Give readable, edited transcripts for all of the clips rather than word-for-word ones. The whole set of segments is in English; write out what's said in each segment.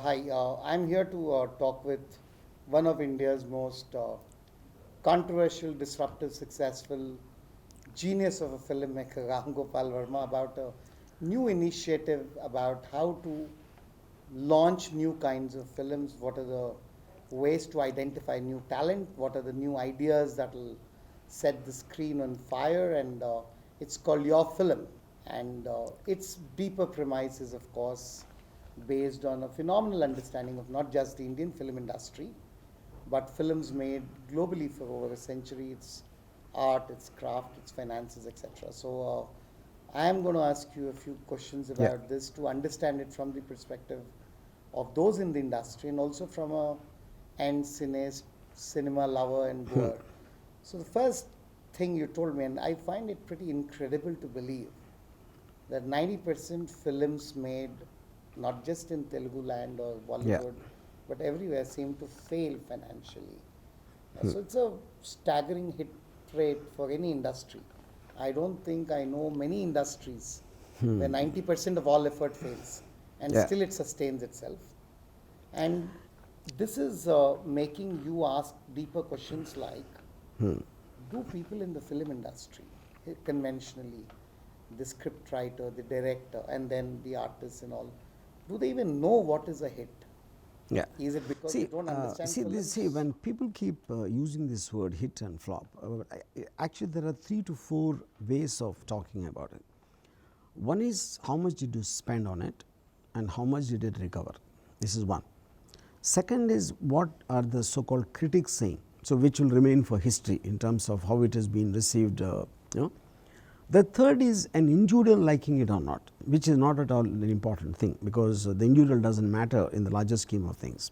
Hi, I'm here to talk with one of India's most controversial, disruptive, successful genius of a filmmaker, Ram Gopal Verma, about a new initiative about how to launch new kinds of films. What are the ways to identify new talent? What are the new ideas that will set the screen on fire? And it's called Your Film. And its deeper premise is, of course, based on a phenomenal understanding of not just the Indian film industry, but films made globally for over a century, its art, its craft, its finances, etc. So, I am going to ask you a few questions Yeah. about this to understand it from the perspective of those in the industry and also from a end cinema lover and goer. So, the first thing you told me, and I find it pretty incredible to believe that 90% films made not just in Telugu land or Yeah. Bollywood, but everywhere seem to fail financially. So it's a staggering hit rate for any industry. I don't think I know many industries where 90% of all effort fails and Yeah. still it sustains itself. And this is making you ask deeper questions like, do people in the film industry conventionally, the script writer, the director, and then the artists and all, do they even know what is a hit? Yeah. Is it because they don't understand See, films? when people keep using this word hit and flop, actually there are 3 to 4 ways of talking about it. One is how much did you spend on it and how much did it recover? This is one. Second is what are the so-called critics saying, so which will remain for history in terms of how it has been received, you know. The third is an individual liking it or not, which is not at all an important thing because the individual does not matter in the larger scheme of things.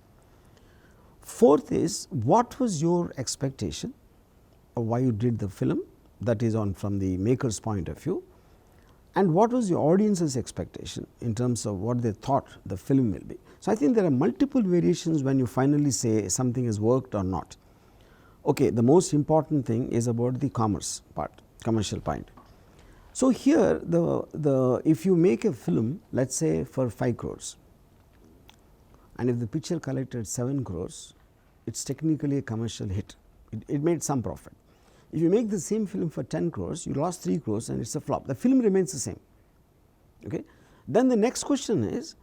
Fourth is what was your expectation of why you did the film, that is on from the maker's point of view, and what was your audience's expectation in terms of what they thought the film will be. So, I think there are multiple variations when you finally say something has worked or not. Okay, the most important thing is about the commerce part, commercial point. So, here if you make a film, let us say for 5 crores, and if the picture collected 7 crores, it is technically a commercial hit, it made some profit. If you make the same film for 10 crores, you lost 3 crores and it is a flop, the film remains the same. Okay. Then the next question is,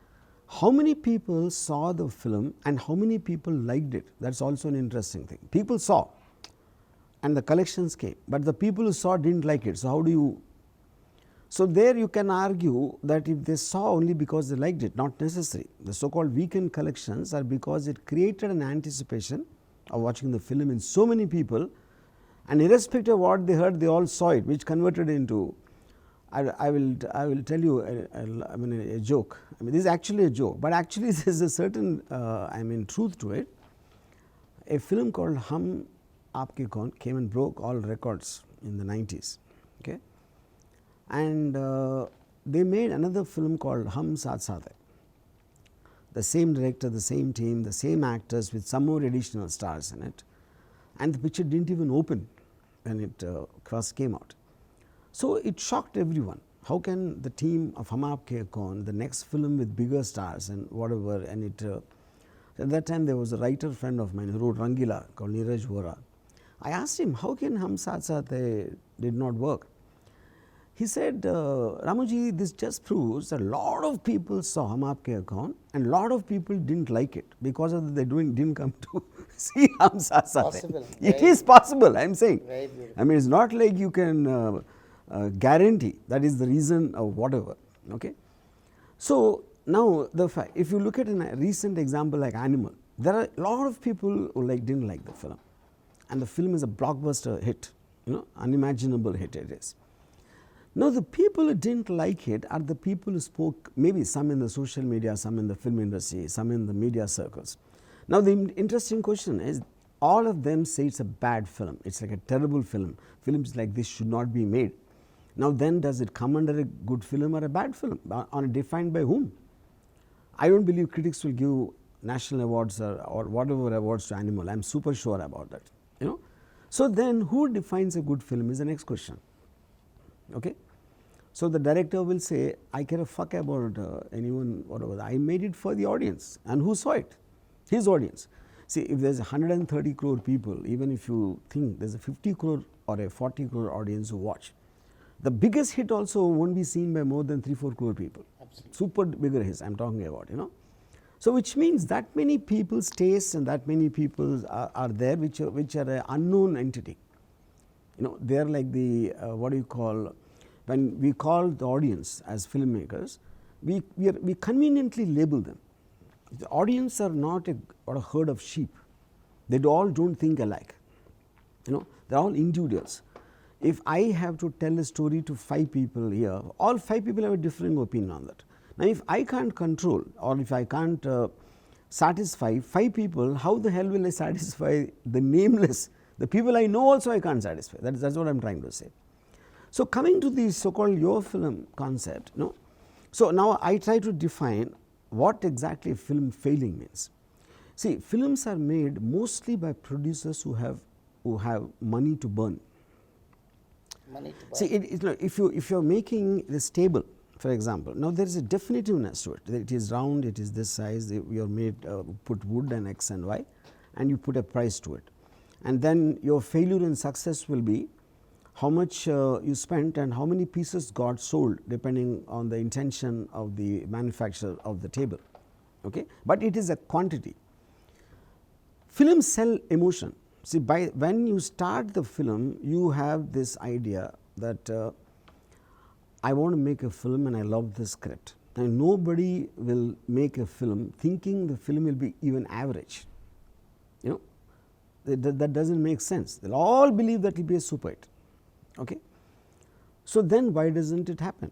how many people saw the film and how many people liked it? That is also an interesting thing. People saw and the collections came, but the people who saw did not like it. So, how do you? So, there you can argue that if they saw only because they liked it, not necessary. The so-called weekend collections are because it created an anticipation of watching the film in so many people, and irrespective of what they heard, they all saw it, which converted into, I will tell you a joke. I mean, this is actually a joke, but actually there is a certain truth to it. A film called Hum Aapke Kaun came and broke all records in the 90s. Okay. And they made another film called Hum Saath Saath Hai. The same director, the same team, the same actors with some more additional stars in it, and the picture did not even open when it first came out. So, it shocked everyone. How can the team of Hum Aapke Kaun, the next film with bigger stars and whatever, and it at that time there was a writer friend of mine who wrote Rangila called Neeraj Vora. I asked him, how can Hum Saath Saath Hai did not work? He said, Ramuji, this just proves that a lot of people saw Hum Aapke Kaun and a lot of people did not like it, because of that they did not come to see Hum Saath Saath Hai. Possible. It Very, is possible, I am saying. very beautiful. I mean, it is not like you can guarantee that is the reason of whatever. Okay. So, now the fact, if you look at a recent example like Animal, there are a lot of people who did not like the film, and the film is a blockbuster hit, unimaginable hit it is. Now, the people who did not like it are the people who spoke, maybe some in the social media, some in the film industry, some in the media circles. Now, the interesting question is, all of them say it is a bad film, it is like a terrible film, films like this should not be made. Now, then does it come under a good film or a bad film, defined by whom? I do not believe critics will give national awards or whatever awards to Animal, I am super sure about that. So, then who defines a good film is the next question. Okay. So the director will say, I care a fuck about anyone, whatever. I made it for the audience. And who saw it? His audience. See, if there's 130 crore people, even if you think there's a 50 crore or a 40 crore audience who watch, the biggest hit also won't be seen by more than 3-4 crore people. Absolutely. Super bigger hits I'm talking about, you know. So which means that many people's tastes and that many people are there which are an unknown entity. You know, they are like the what do you call, when we call the audience as filmmakers, we conveniently label them. The audience are not a herd of sheep. They all don't think alike. You know, they're all individuals. If I have to tell a story to 5 people here, all 5 people have a differing opinion on that. Now, if I can't control or if I can't satisfy 5 people, how the hell will I satisfy the nameless? The people I know also I can't satisfy. That's what I'm trying to say. So coming to the so-called your film concept, you know, so now I try to define what exactly film failing means. See, films are made mostly by producers who have money to burn. Money to buy. See, if you're making this table, for example, now there is a definitiveness to it. It is round, it is this size. You're made put wood and X and Y, and you put a price to it. And then your failure and success will be how much you spent and how many pieces got sold depending on the intention of the manufacturer of the table. Okay? But it is a quantity. Films sell emotion. See, when you start the film, you have this idea that I want to make a film and I love the script. And nobody will make a film thinking the film will be even average. You know, that doesn't make sense. They'll all believe that it will be a super hit. Okay? So then why doesn't it happen?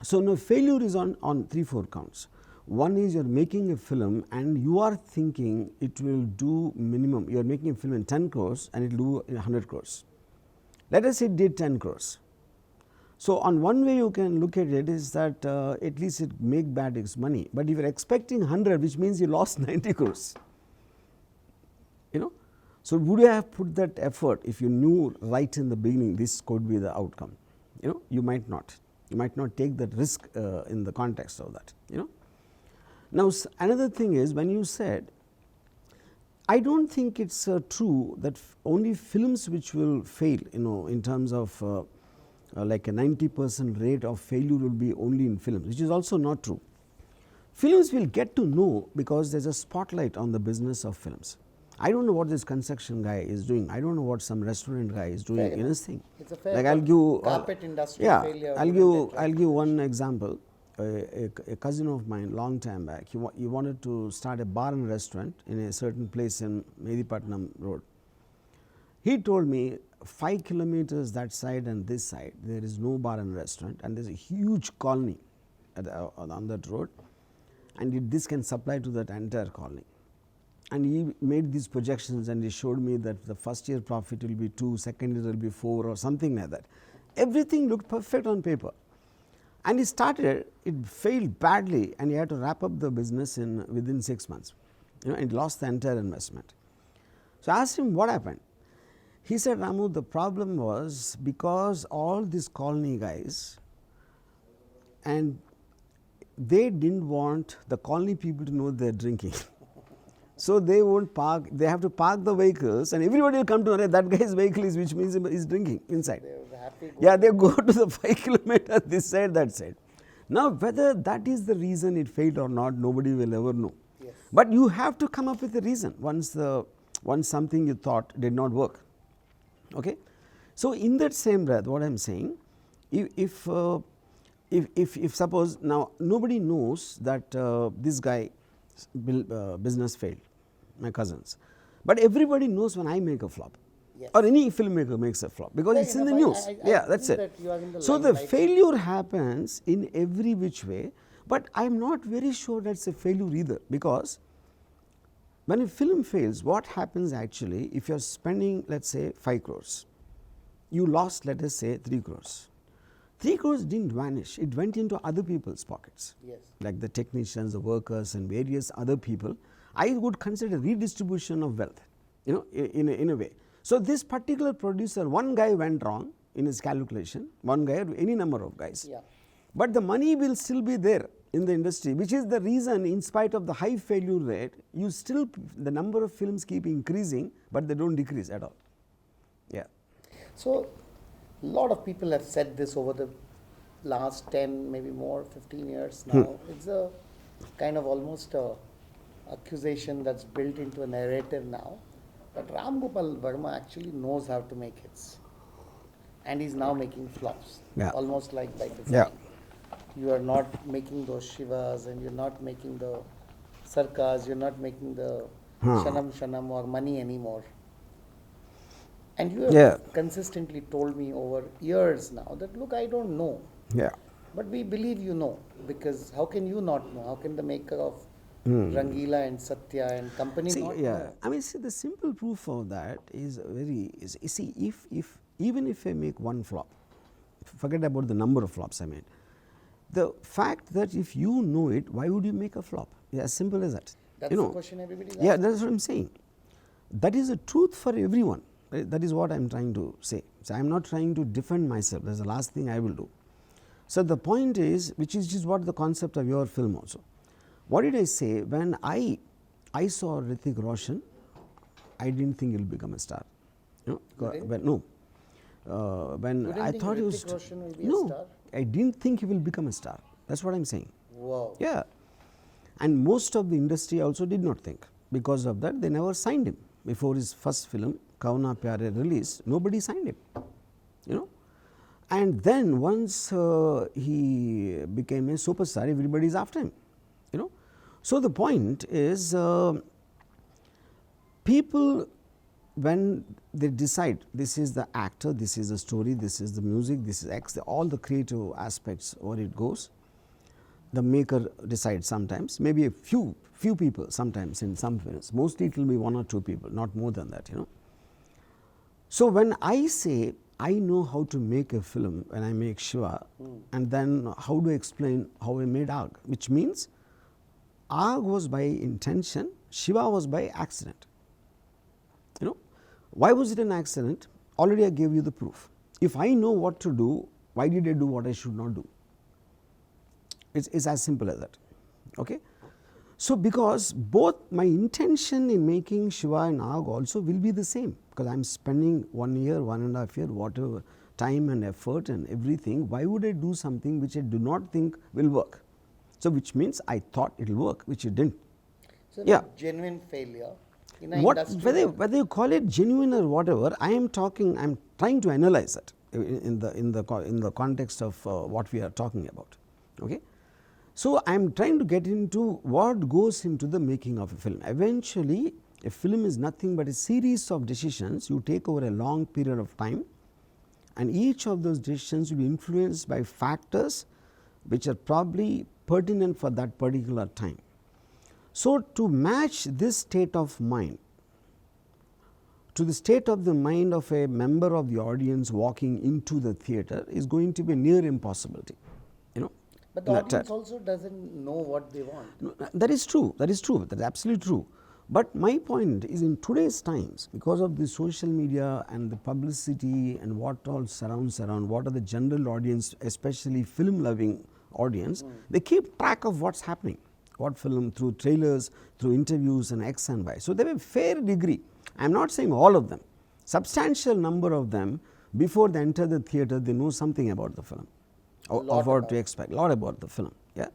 So now failure is on 3-4 counts. One is you are making a film and you are thinking it will do minimum. You are making a film in 10 crores and it will do 100 crores. Let us say it did 10 crores. So on one way you can look at it is that at least it make back its money. But if you are expecting 100, which means you lost 90 crores. You know. So would you have put that effort if you knew right in the beginning this could be the outcome? You know, you might not. You might not take that risk in the context of that. You know. Now another thing is when you said, I don't think it's true that only films which will fail, you know, in terms of like a 90% rate of failure will be only in films, which is also not true. Films will get to know because there is a spotlight on the business of films. I don't know what this construction guy is doing. I don't know what some restaurant guy is doing in his thing. It's a fair like I'll give carpet industry failure. I'll give one example. A cousin of mine long time back, he wanted to start a bar and restaurant in a certain place in Medipatnam Road. He told me 5 kilometers that side and this side there is no bar and restaurant, and there is a huge colony on that road, and this can supply to that entire colony. And he made these projections and he showed me that the first year profit will be 2, second year will be 4 or something like that. Everything looked perfect on paper. And he started, it failed badly and he had to wrap up the business within 6 months. You know, and lost the entire investment. So I asked him what happened. He said, Ramu, the problem was because all these colony guys, and they didn't want the colony people to know they're drinking. So they won't park, they have to park the vehicles and everybody will come to know that guy's vehicle is, which means he's drinking inside. Yeah, they go to the 5 kilometers this side, that side. Now whether that is the reason it failed or not, nobody will ever know. Yes. But you have to come up with a reason once something you thought did not work. Okay? So in that same breath, what I am saying, if suppose now nobody knows that this guy business failed, my cousins, but everybody knows when I make a flop. Yes. Or any filmmaker makes a flop because it's in the news. I that's it. That so the failure happens in every which way, but I am not very sure that's a failure either, because when a film fails, what happens actually, if you are spending, let's say 5 crores, you lost, let us say 3 crores. 3 crores didn't vanish, it went into other people's pockets. Yes. Like the technicians, the workers and various other people. I would consider redistribution of wealth, you know, in a way. So this particular producer, one guy went wrong, in his calculation, one guy or any number of guys. Yeah. But the money will still be there in the industry, which is the reason, in spite of the high failure rate, you still, the number of films keep increasing, but they don't decrease at all. Yeah. So, a lot of people have said this over the last 10, maybe more, 15 years now. It's a kind of almost a accusation that's built into a narrative now. But Ram Gopal Verma actually knows how to make hits. And he's now making flops. Yeah. Almost like by design. Yeah. You are not making those Shivas and you're not making the Sarkas, you're not making the Shanam Shanam or Money anymore. And you have consistently told me over years now that, look, I don't know. Yeah. But we believe you know, because how can you not know? How can the maker of Rangila and Satya and company not know? I mean, see, the simple proof of that is you see, if even if I make one flop, forget about the number of flops I made, the fact that if you know it, why would you make a flop? Yeah, as simple as that. That's the question everybody's asking. Yeah, that's what I'm saying. That is a truth for everyone. Right? That is what I'm trying to say. So I'm not trying to defend myself. That's the last thing I will do. So the point is, which is just what the concept of your film also. What did I say? When I saw Hrithik Roshan, I didn't think he'll become a star. You know, when I thought he was Roshan will be a star? I didn't think he will become a star. That's what I'm saying. Wow. Yeah. And most of the industry also did not think. Because of that, they never signed him. Before his first film, Kauna Pyare, released, nobody signed him. You know. And then once he became a superstar, everybody is after him. You know. So the point is, people, when they decide this is the actor, this is the story, this is the music, this is X, all the creative aspects where it goes, the maker decides sometimes, maybe a few people sometimes in some films, mostly it will be one or two people, not more than that, you know. So when I say I know how to make a film when I make Shiva, and then how do I explain how I made Agh, which means Agh was by intention, Shiva was by accident. You know, why was it an accident? Already I gave you the proof. If I know what to do, why did I do what I should not do? It's as simple as that. Okay. So because both my intention in making Shiva and Agh also will be the same, because I am spending 1 year, 1.5 years, whatever time and effort and everything, why would I do something which I do not think will work? So which means I thought it will work, which it didn't. So genuine failure in an industry. Whether you call it genuine or whatever, I am trying to analyze it in the context of what we are talking about. Okay. So I am trying to get into what goes into the making of a film. Eventually, a film is nothing but a series of decisions you take over a long period of time, and each of those decisions will be influenced by factors which are probably pertinent for that particular time. So to match this state of mind to the state of the mind of a member of the audience walking into the theatre is going to be a near impossibility, you know. But the audience also doesn't know what they want. No, that is true, that is absolutely true. But my point is, in today's times, because of the social media and the publicity and what all surrounds around, what are the general audience, especially film loving audience, they keep track of what's happening, what film, through trailers, through interviews and X and Y. So they have a fair degree, I am not saying all of them, substantial number of them, before they enter the theatre, they know something about the film, or what to expect, a lot about the film. Yeah.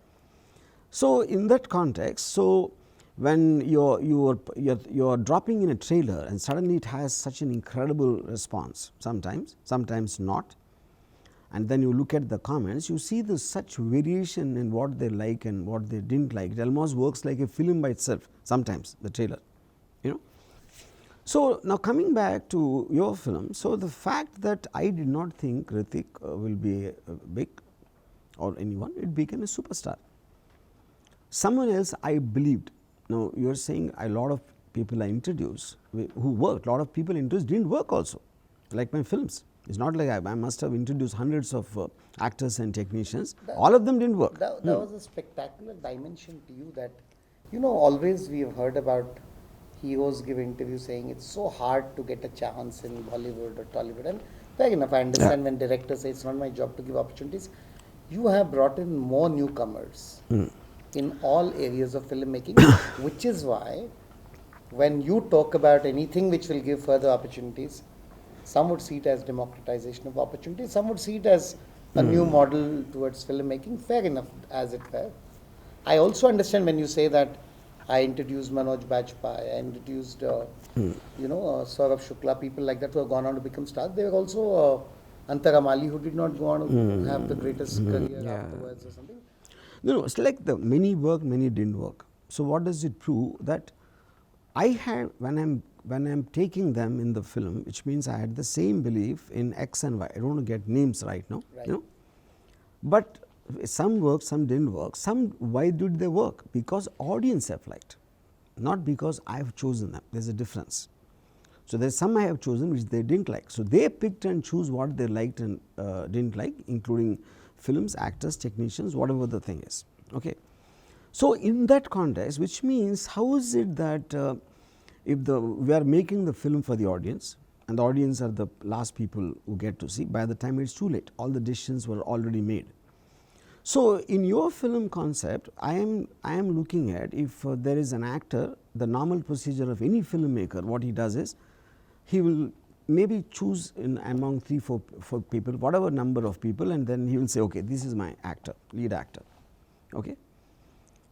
So in that context, so when you are dropping in a trailer and suddenly it has such an incredible response, sometimes not, and then you look at the comments, you see the such variation in what they like and what they didn't like. It almost works like a film by itself sometimes, the trailer, you know. So now coming back to your film, so the fact that I did not think Hrithik will be big or anyone, it became a superstar. Someone else I believed. Now you are saying a lot of people I introduced who worked, a lot of people introduced didn't work also, like my films. It's not like I must have introduced hundreds of actors and technicians, all of them didn't work. That was a spectacular dimension to you that, you know, always we have heard about heroes give interviews saying it's so hard to get a chance in Bollywood or Tollywood, and Fair enough. I Yeah. understand when directors say it's not my job to give opportunities. You have brought in more newcomers in all areas of filmmaking, which is why when you talk about anything which will give further opportunities, some would see it as democratization of opportunities, some would see it as a new model towards filmmaking. Fair enough, as it were. I also understand when you say that I introduced Manoj Bajpayee, I introduced, Saurabh Shukla, people like that who have gone on to become stars. There were also Antara Mali who did not go on to have the greatest career Yeah. afterwards or something. No, it's like the many worked, many didn't work. So what does it prove? That I had when I'm taking them in the film, which means I had the same belief in X and Y. I don't want to get names right now, Right. But some worked, some didn't work. Some, why did they work? Because audience have liked, not because I have chosen them. There's a difference. So there's some I have chosen which they didn't like. So they picked and choose what they liked and didn't like, including films, actors, technicians, whatever the thing is. Okay. So in that context, which means how is it that if we are making the film for the audience, and the audience are the last people who get to see, by the time it's too late, all the decisions were already made. So in your film concept, I am looking at if there is an actor, the normal procedure of any filmmaker, what he does is, he will maybe choose in among 3-4 people, whatever number of people, and then he will say, okay, this is my actor, lead actor, okay,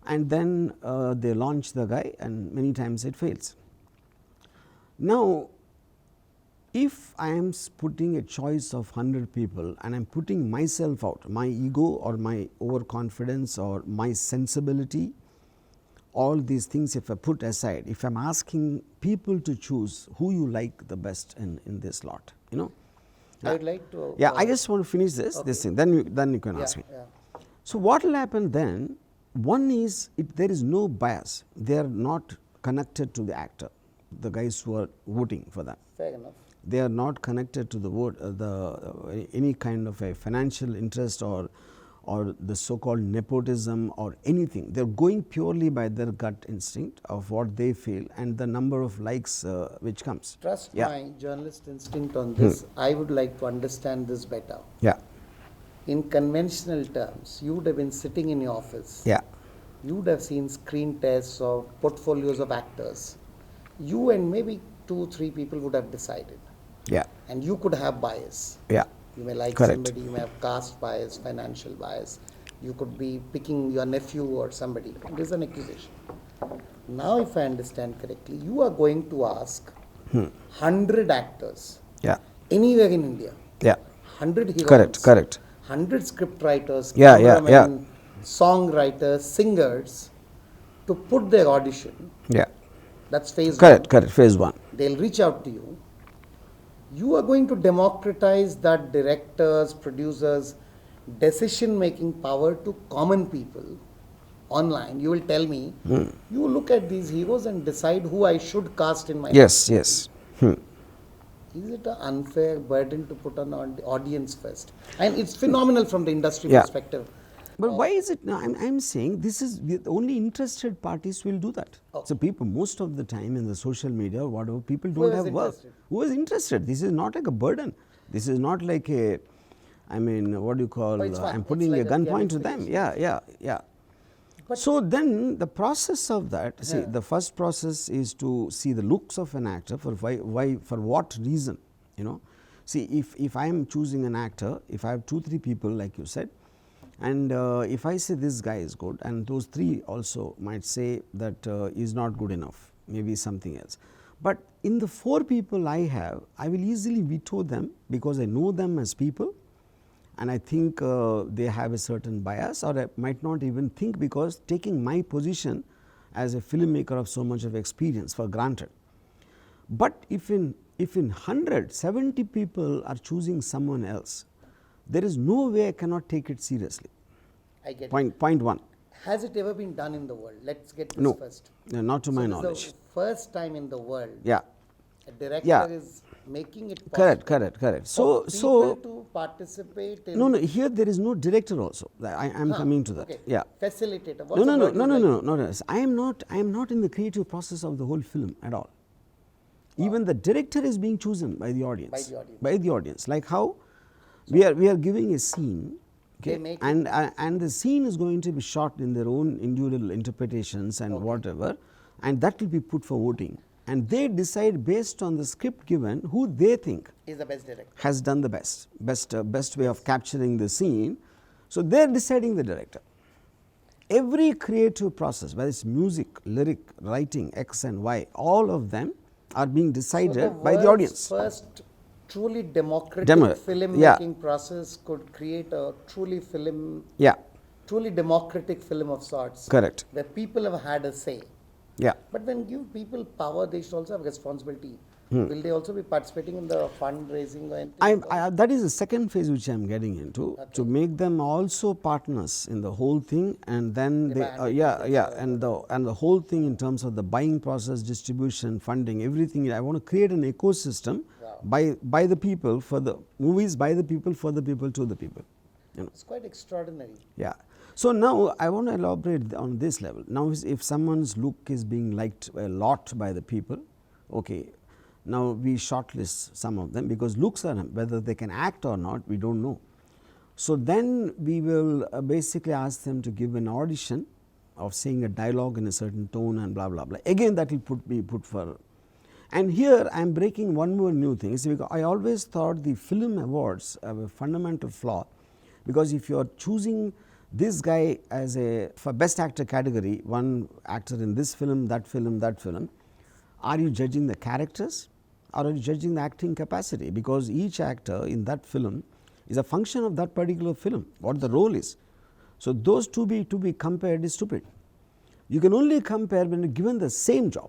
and then they launch the guy, and many times it fails. Now, if I am putting a choice of 100 people and I am putting myself out, my ego or my overconfidence or my sensibility, all these things if I put aside, if I am asking people to choose who you like the best in this lot, I would like to. Yeah, I just want to finish this thing, then you can Yeah, ask me. yeah. So what will happen then? One is there is no bias. They are not connected to the actor, the guys who are voting for them. Fair enough. They are not connected to the vote, any kind of a financial interest or the so-called nepotism or anything. They are going purely by their gut instinct of what they feel and the number of likes which comes. Trust Yeah. my journalist instinct on this. I would like to understand this better. Yeah, In conventional terms, you would have been sitting in your office. yeah, You would have seen screen tests of portfolios of actors. You and maybe 2-3 people would have decided. yeah, And you could have bias. yeah. You may like Correct. somebody, you may have caste bias, financial bias. You could be picking your nephew or somebody. This is an accusation. Now, if I understand correctly, you are going to ask 100 actors Yeah, anywhere in India, yeah. 100 heroines, Correct. 100 script writers, Yeah, cameramen, songwriters, singers to put their audition. Yeah, That's phase one. correct. Phase 1. They'll reach out to you. You are going to democratize that directors, producers, decision making power to common people online. You will tell me, you look at these heroes and decide who I should cast in my. Yes. Is it an unfair burden to put on the audience first? And it's phenomenal from the industry Yeah. perspective. But why is it? No, I'm saying this is the only interested parties will do that. Oh. So people most of the time in the social media or whatever, people Who don't is have work. interested? Who is interested? This is not like a burden. This is not like a, I mean, what do you call? Oh, it's fun. I'm It's putting like a a gunpoint to them. gamification. Yeah. But- So then the process of that, see, Yeah. the first process is to see the looks of an actor for why for what reason, See, if I am choosing an actor, if I have 2-3 people like you said, and if I say this guy is good, and those 3 also might say that is not good enough, maybe something else. But in the 4 people I have, I will easily veto them because I know them as people, and I think they have a certain bias, or I might not even think because taking my position as a filmmaker of so much of experience for granted. But if in 100, 70 people are choosing someone else, there is no way I cannot take it seriously. I get it. Point 1. Has it ever been done in the world? Let's get this No, first. not to So my this knowledge. is the first time in the world Yeah, a director Yeah. is making it possible correct. for So people to participate in. no, here there is no director also. I am coming to that. Okay. Yeah. Facilitator. What's No. the word you like? No. I am not in the creative process of the whole film at all. Even the director is being chosen by the audience. By the audience. By the audience. Like how we are giving a scene, They okay, make and the scene is going to be shot in their own individual interpretations and whatever, and that will be put for voting. And they decide based on the script given who they think is the best director. has done the best way of capturing the scene. So they are deciding the director. Every creative process, whether it's music, lyric, writing, X and Y, all of them are being decided by the audience. First truly democratic filmmaking process could create a truly truly democratic film of sorts. Correct. Where people have had a say. Yeah. But when give people power, they should also have responsibility. Will they also be participating in the fundraising or anything? That is the second phase which I am getting into, to make them also partners in the whole thing, and then and the whole thing in terms of the buying process, distribution, funding, everything. I want to create an ecosystem by the people for the movies, by the people for the people to the people. You know. It's quite extraordinary. Yeah. So now I want to elaborate on this level. Now, if someone's look is being liked a lot by the people, okay. Now we shortlist some of them because looks are, whether they can act or not, we don't know. So then we will basically ask them to give an audition of saying a dialogue in a certain tone and blah blah blah. Again, that will be put for. And here I am breaking one more new thing. Is because I always thought the film awards have a fundamental flaw, because if you are choosing this guy as for best actor category, one actor in this film, that film, that film, are you judging the characters or are you judging the acting capacity? Because each actor in that film is a function of that particular film, what the role is. So those to be compared is stupid. You can only compare when you're given the same job.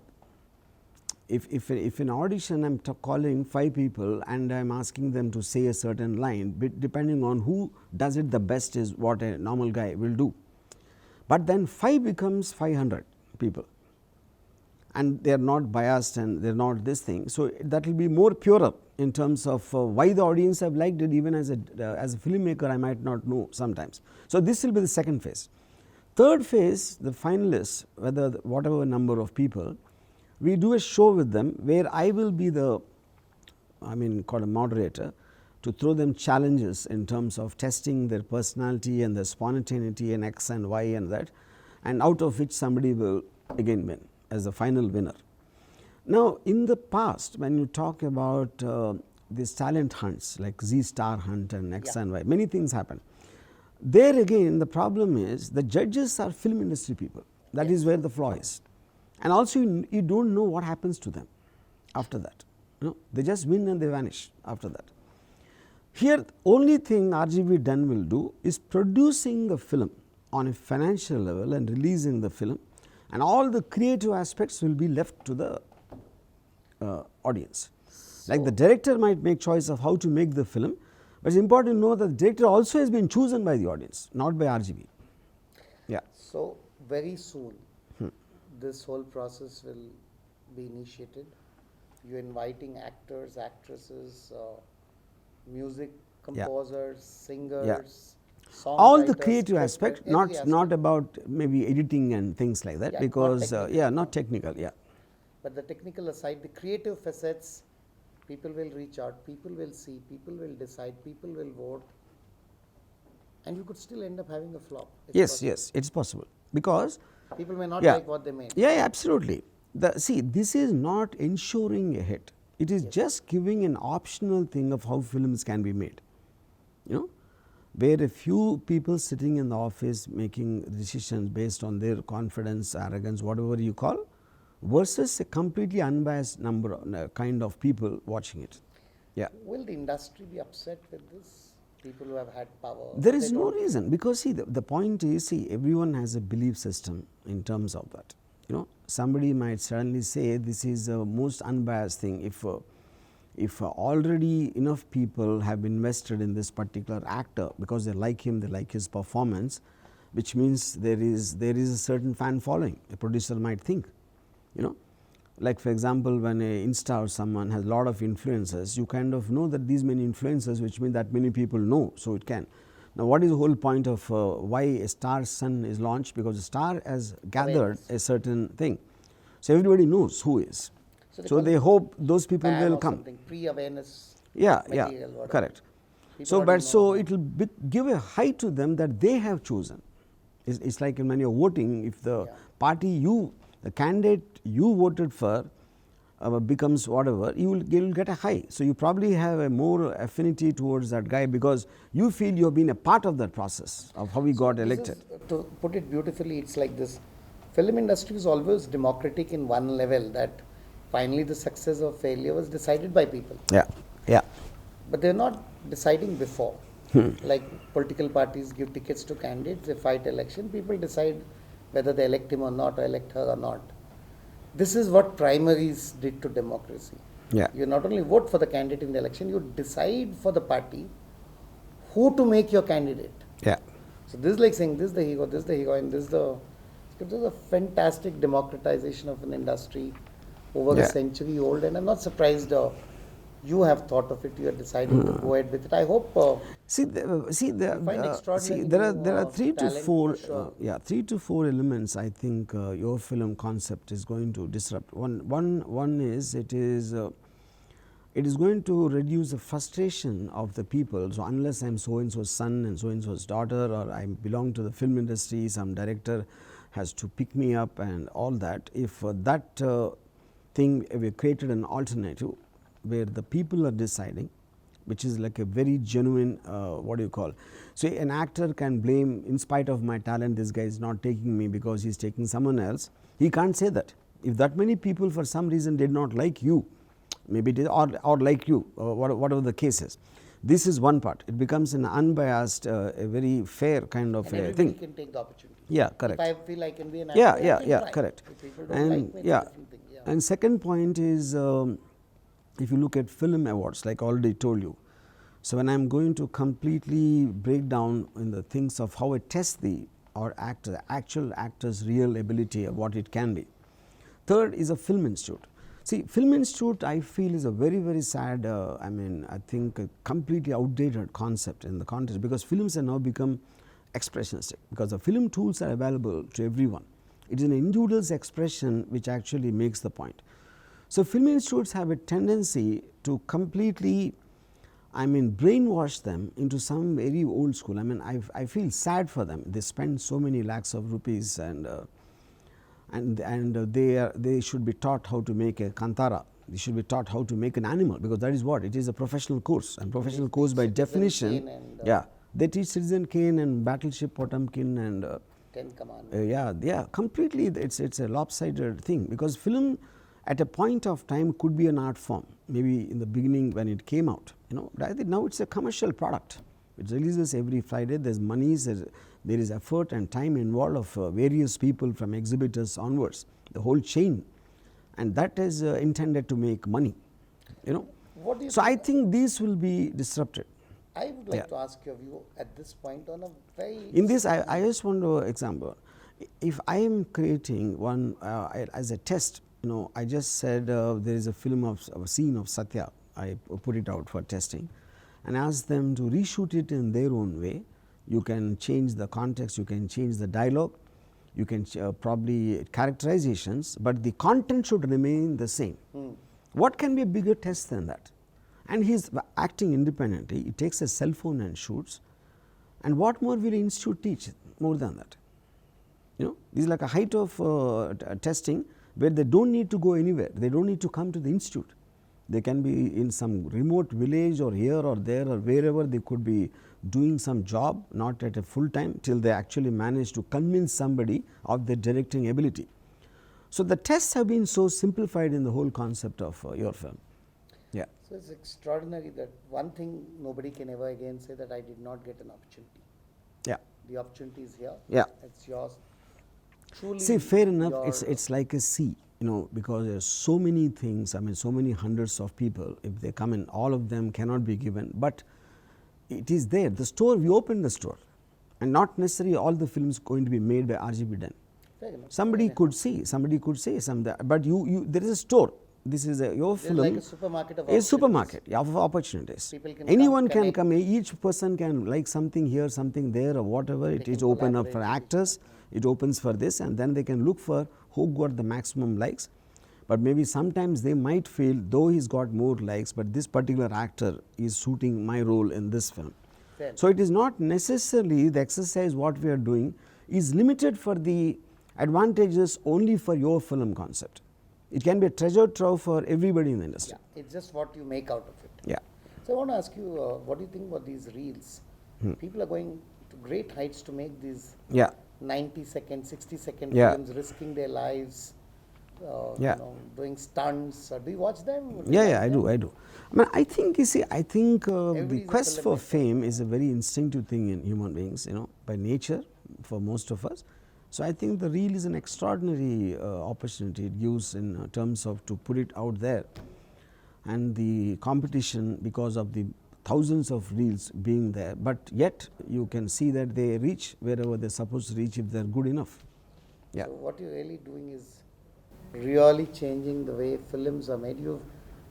If in audition I am calling 5 people and I am asking them to say a certain line, depending on who does it the best is what a normal guy will do. But then 5 becomes 500 people, and they are not biased and they are not this thing. So that will be more purer in terms of why the audience have liked it. Even as a filmmaker, I might not know sometimes. So this will be the second phase. Third phase, the finalists, whatever number of people, we do a show with them where I will be called a moderator, to throw them challenges in terms of testing their personality and their spontaneity and X and Y and that, and out of which somebody will again win as the final winner. Now, in the past, when you talk about these talent hunts like Z Star Hunt and X and Y, many things happen. There again, the problem is the judges are film industry people. That is where the flaw is. And also you don't know what happens to them after that. You know, they just win and they vanish after that. Here, only thing RGB Dunn will do is producing a film on a financial level and releasing the film, and all the creative aspects will be left to the audience. Like the director might make choice of how to make the film, but it's important to know that the director also has been chosen by the audience, not by RGB. Yeah. So very soon, this whole process will be initiated. You're inviting actors, actresses, music composers, singers, songwriters. All the creative aspects, not about maybe editing and things like that, because not technical. But the technical aside, the creative facets, people will reach out, people will see, people will decide, people will vote, and you could still end up having a flop. Yes, it's possible, because people may not like what they made. Yeah, absolutely. See, this is not ensuring a hit. It is just giving an optional thing of how films can be made. You know, where a few people sitting in the office making decisions based on their confidence, arrogance, whatever you call, versus a completely unbiased kind of people watching it. Yeah. Will the industry be upset with this? People who have had power? There is no reason, because see, the point is, everyone has a belief system in terms of that. You know, somebody might suddenly say this is the most unbiased thing. If already enough people have invested in this particular actor because they like him, they like his performance, which means there is a certain fan following. A producer might think, you know, like for example, when a Insta or someone has a lot of influencers, you kind of know that these many influencers, which means that many people know, so it can. Now, what is the whole point of why a Star Sun is launched? Because the star has gathered a certain thing. So, everybody knows who is. So they hope those people PAM will or come. something, pre-awareness Yeah, material, whatever. correct. People So, already but know so about it will give a height to them that they have chosen. It's like when you're voting, if the party the candidate you voted for becomes whatever, you'll get a high. So you probably have a more affinity towards that guy because you feel you have been a part of that process of how he got This elected. is, to put it beautifully, it's like this. Film industry is always democratic in one level, that finally the success or failure was decided by people. Yeah, yeah. But they're not deciding before. Like political parties give tickets to candidates, they fight election, people decide whether they elect him or not, or elect her or not. This is what primaries did to democracy. Yeah. You not only vote for the candidate in the election, you decide for the party who to make your candidate. Yeah. So this is like saying this is the hero, this is the heroine, this is a fantastic democratization of an industry over a century old, and I'm not surprised you have thought of it, you are deciding to go ahead with it. I hope find extraordinary there are new, 3 to talent 4 for sure. 3 to 4 elements I think your film concept is going to disrupt. One is it is going to reduce the frustration of the people. So unless I'm so and so's son and so and so's daughter, or I belong to the film industry, some director has to pick me up and all that. If that thing, we created an alternative where the people are deciding, which is like a very genuine what do you call. So an actor can blame, in spite of my talent, this guy is not taking me because he is taking someone else. He can't say that. If that many people for some reason did not like you, maybe it is, or like you, whatever the case is. This is one part. It becomes an unbiased, a very fair kind of And a everybody thing. can take the opportunity. Yeah, correct. If I feel I can be an actor, I can try. Correct. If people don't And like me, it's a different thing. Yeah. and second point is, if you look at film awards, like I already told you. So when I'm going to completely break down in the things of how I test the actual actor's real ability of what it can be. Third is a film institute. See, film institute I feel is a very, very sad, I think a completely outdated concept in the context, because films have now become expressionistic, because the film tools are available to everyone. It is an individual's expression which actually makes the point. So film institutes have a tendency to completely, brainwash them into some very old school. I feel sad for them. They spend so many lakhs of rupees, and they should be taught how to make a kantara. They should be taught how to make an animal, because that is what it is, a professional course, and professional course by definition. They teach Citizen Kane and Battleship Potemkin and 10 Commandments. completely. It's a lopsided thing, because film at a point of time could be an art form. Maybe in the beginning when it came out, I think now it's a commercial product. It releases every Friday. There's money, there is effort and time involved of various people from exhibitors onwards, the whole chain, and that is intended to make money. What do you So I think? think these will be disrupted. I would like to ask your view at this point on a very. In this, I just want to example. If I am creating one as a test, I just said there is a film of a scene of Satya. I put it out for testing, and asked them to reshoot it in their own way. You can change the context, you can change the dialogue, you can probably characterizations, but the content should remain the same. What can be a bigger test than that? And he is acting independently. He takes a cell phone and shoots. And what more will institute teach more than that? This is like a height of testing, where they don't need to go anywhere. They don't need to come to the institute. They can be in some remote village or here or there or wherever they could be doing some job, not at a full time, till they actually manage to convince somebody of their directing ability. So the tests have been so simplified in the whole concept of your film. Yeah. So it's extraordinary that one thing nobody can ever again say that I did not get an opportunity. Yeah. The opportunity is here. Yeah. It's yours. Truly. See, fair enough. It's like a sea, because there's so many things. So many hundreds of people. If they come in, all of them cannot be given. But it is there. The store. We open the store, and not necessarily all the films going to be made by RGB Den. Somebody could see. Somebody could say something. But there is a store. This is your film. Like a supermarket of a supermarket of opportunities. Anyone can come. Each person can like something here, something there, or whatever. It is open up for actors. It opens for this, and then they can look for who got the maximum likes. But maybe sometimes they might feel, though he's got more likes, but this particular actor is suiting my role in this film. Fair. So it is not necessarily the exercise what we are doing is limited for the advantages only for your film concept. It can be a treasure trove for everybody in the industry. Yeah, it's just what you make out of it. Yeah. So I want to ask you, what do you think about these reels? People are going to great heights to make these Yeah. 90-second, 60-second Yeah. films, risking their lives, Yeah. doing stunts. Do you watch them? Do you Yeah, like yeah, I them? do, I do. I mean, I think, you see, I think the Everybody's a quest for filmmaker. fame is a very instinctive thing in human beings, by nature, for most of us. So I think the reel is an extraordinary opportunity it gives in terms of to put it out there. And the competition, because of the thousands of reels being there, but yet you can see that they reach wherever they're supposed to reach if they're good enough. Yeah. So what you're really doing is really changing the way films are made. You've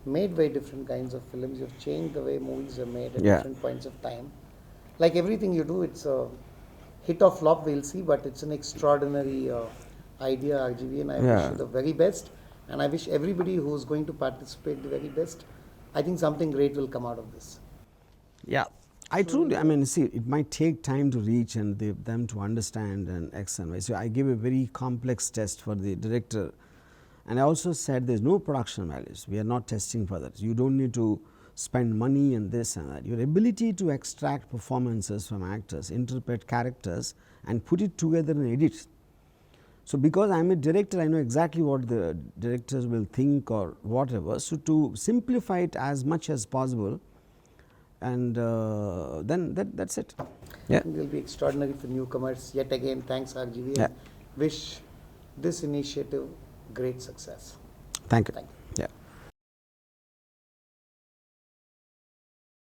made very different kinds of films. You've changed the way movies are made at Yeah. different points of time. Like everything you do, it's a hit or flop, we'll see, but it's an extraordinary idea, RGV, and I wish Yeah. you the very best. And I wish everybody who's going to participate the very best. I think something great will come out of this. Yeah, I truly, I mean, see, it might take time to reach and them to understand and X and Y. So I gave a very complex test for the director, and I also said there's no production values. We are not testing for that. You don't need to spend money and this and that. Your ability to extract performances from actors, interpret characters, and put it together and edit. So because I'm a director, I know exactly what the directors will think or whatever. So to simplify it as much as possible, and then that's it. Yeah. It will be extraordinary for newcomers. Yet again, thanks, RGV. Yeah. And wish this initiative great success. Thank you. Thank you.